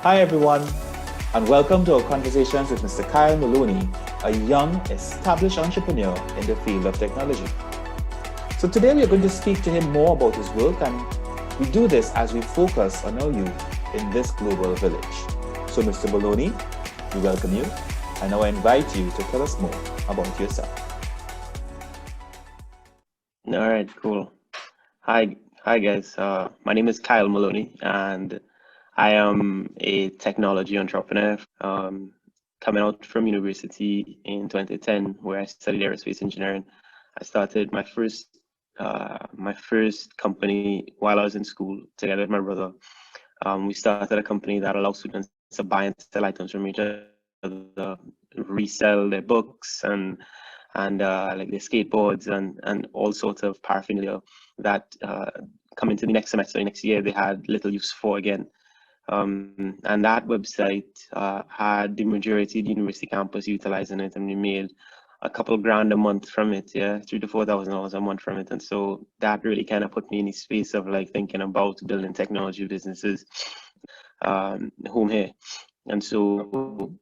Hi everyone, and welcome to our conversations with Mr. Kyle Maloney, a young, established entrepreneur in the field of technology. So today we are going to speak to him more about his work, and we do this as we focus on our youth in this global village. So Mr. Maloney, we welcome you, and now I invite you to tell us more about yourself. All right, cool. Hi guys. My name is Kyle Maloney, and I am a technology entrepreneur. Coming out from university in 2010, where I studied aerospace engineering. I started my first company while I was in school together with my brother. We started a company that allows students to buy and sell items from each other, resell their books and like their skateboards and all sorts of paraphernalia that come into the next semester, next year, they had little use for again. And that website had the majority of the university campus utilizing it, and we made a couple grand a month from it, yeah, $3,000 to $4,000 a month from it. And so that really kind of put me in the space of like thinking about building technology businesses home here. And so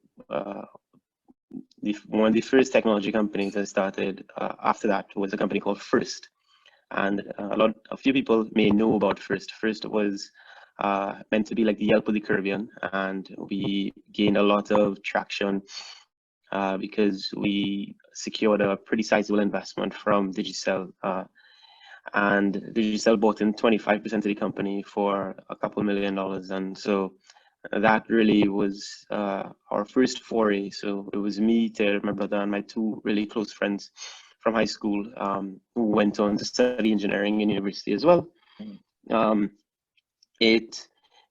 one of the first technology companies I started after that was a company called First. And a few people may know about First. First was meant to be like the Yelp of the Caribbean, and we gained a lot of traction because we secured a pretty sizable investment from Digicel, and Digicel bought in 25% of the company for a couple $1 million. And so that really was our first foray. So it was me, Ted, my brother, and my two really close friends from high school who went on to study engineering in university as well.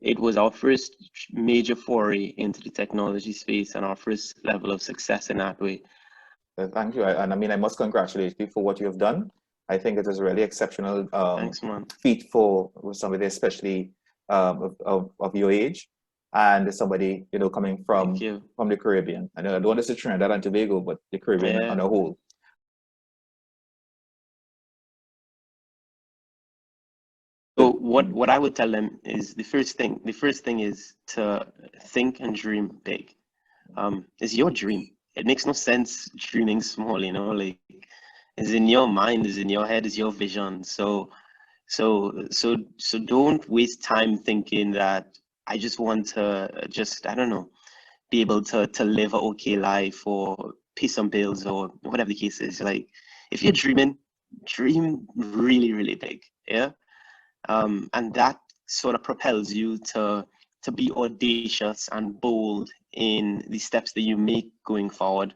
It was our first major foray into the technology space and our first level of success in that way. Thank you, and I mean I must congratulate you for what you have done. I think it is a really exceptional Thanks, man. feat for somebody, especially of your age, and somebody coming from the Caribbean. I know I don't want to say Trinidad and Tobago, but the Caribbean on a whole. So what I would tell them is the first thing is to think and dream big. It's your dream. It makes no sense dreaming small, like it's in your mind, it's in your head, it's your vision. So don't waste time thinking that I just want to I don't know, be able to live an okay life or pay some bills or whatever the case is. Like if you're dreaming, dream really, really big. Yeah. And that sort of propels you to be audacious and bold in the steps that you make going forward.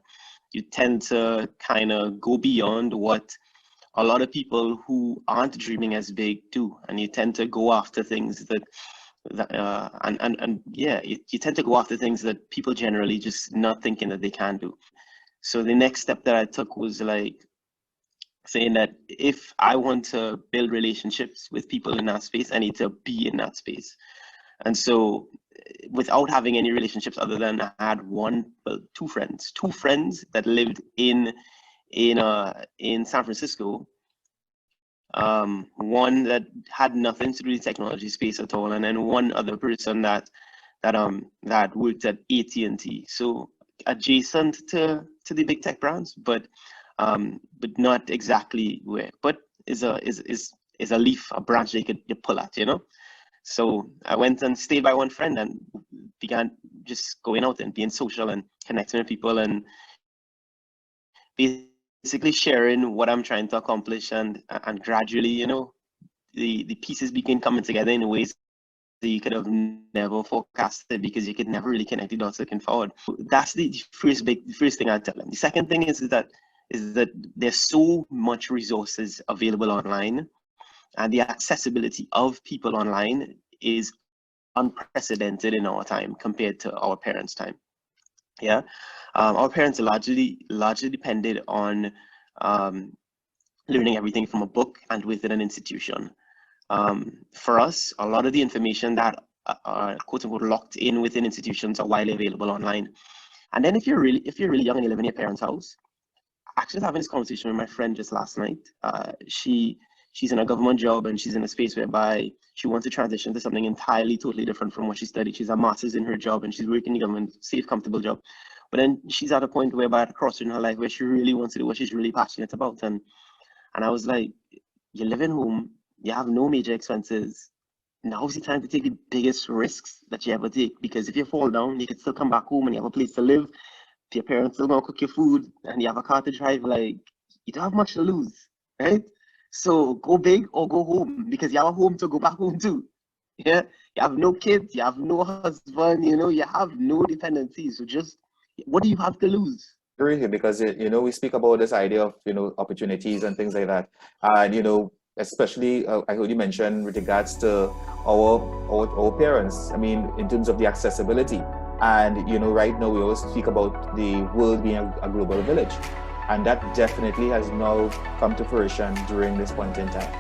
You tend to kind of go beyond what a lot of people who aren't dreaming as big do, and you tend to go after things that you tend to go after things that people generally just not thinking that they can do. So the next step that I took was like saying that if I want to build relationships with people in that space, I need to be in that space. And so without having any relationships other than I had two friends that lived in San Francisco. One that had nothing to do with technology space at all, and then one other person that worked at AT&T, so adjacent to the big tech brands, but not exactly where, but is a leaf, a branch they could pull at, So I went and stayed by one friend and began just going out and being social and connecting with people and basically sharing what I'm trying to accomplish, and gradually, the pieces begin coming together in ways that you could have never forecasted because you could never really connect the dots looking forward. That's the first thing I tell them. The second thing is that there's so much resources available online, and the accessibility of people online is unprecedented in our time compared to our parents' time. Yeah, our parents largely depended on learning everything from a book and within an institution. For us, a lot of the information that are quote unquote locked in within institutions are widely available online. And then if you're really young and you live in your parents' house, actually having this conversation with my friend just last night, she she's in a government job and she's in a space whereby she wants to transition to something entirely, totally different from what she studied. She's a master's in her job and she's working in a government, safe, comfortable job. But then she's at a point whereby at a crossroad in her life where she really wants to do what she's really passionate about. And I was like, you live in home, you have no major expenses. Now's the time to take the biggest risks that you ever take, because if you fall down, you can still come back home and you have a place to live. Your parents still gonna cook your food and you have a car to drive. Like, you don't have much to lose, right? So go big or go home, because you have a home to go back home to. Yeah, you have no kids, you have no husband, you have no dependencies. So just, what do you have to lose? Agree, because we speak about this idea of opportunities and things like that, and especially I heard you mention with regards to our parents. I mean, in terms of the accessibility, and right now we always speak about the world being a global village, and that definitely has now come to fruition during this point in time.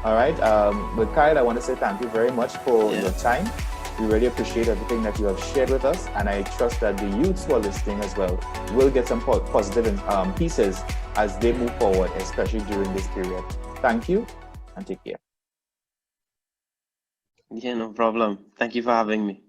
All right, but Kyle, I want to say thank you very much for your time. We really appreciate everything that you have shared with us, and I trust that the youths who are listening as well will get some positive pieces as they move forward, especially during this period. Thank you, and take care. Yeah, no problem. Thank you for having me.